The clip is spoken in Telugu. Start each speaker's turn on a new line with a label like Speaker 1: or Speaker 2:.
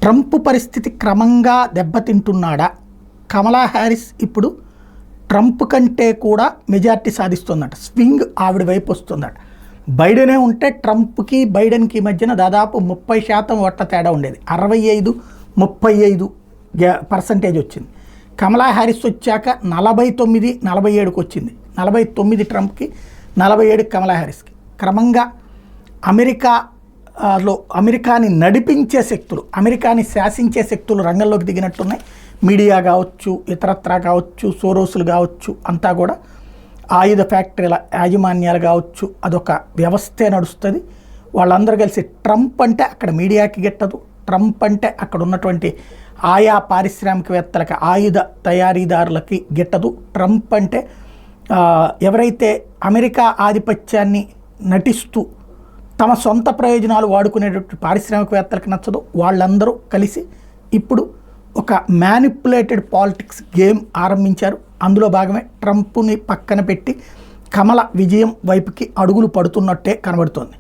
Speaker 1: ట్రంప్ పరిస్థితి క్రమంగా దెబ్బతింటున్నాడా? కమలా హ్యారిస్ ఇప్పుడు ట్రంప్ కంటే కూడా మెజార్టీ సాధిస్తుందట. స్వింగ్ ఆవిడ వైపు వస్తుందట. బైడెనే ఉంటే ట్రంప్కి బైడెన్కి మధ్యన దాదాపు 30% ఓట్ల తేడా ఉండేది. 65-35% వచ్చింది. కమలా హ్యారిస్ వచ్చాక 49-47కి వచ్చింది. 49 ట్రంప్కి, 47 కమలా హ్యారిస్కి. క్రమంగా అమెరికాని నడిపించే శక్తులు, అమెరికాని శాసించే శక్తులు రంగంలోకి దిగినట్టున్నాయి. మీడియా కావచ్చు, ఇతరత్రా కావచ్చు, సోరోసులు కావచ్చు, అంతా కూడా ఆయుధ ఫ్యాక్టరీల యాజమాన్యాలు కావచ్చు, అదొక వ్యవస్థే నడుస్తుంది. వాళ్ళందరూ కలిసి ట్రంప్ అంటే అక్కడ మీడియాకి గిట్టదు, ట్రంప్ అంటే అక్కడ ఉన్నటువంటి ఆయా పారిశ్రామికవేత్తలకి, ఆయుధ తయారీదారులకి గిట్టదు. ట్రంప్ అంటే ఎవరైతే అమెరికా ఆధిపత్యాన్ని నటిస్తూ తమ సొంత ప్రయోజనాలు వాడుకునేటటువంటి పారిశ్రామికవేత్తలకు నచ్చదు. వాళ్ళందరూ కలిసి ఇప్పుడు ఒక మ్యానిపులేటెడ్ పాలిటిక్స్ గేమ్ ఆరంభించారు. అందులో భాగమే ట్రంప్ని పక్కన పెట్టి కమల విజయం వైపుకి అడుగులు పడుతున్నట్టే కనబడుతోంది.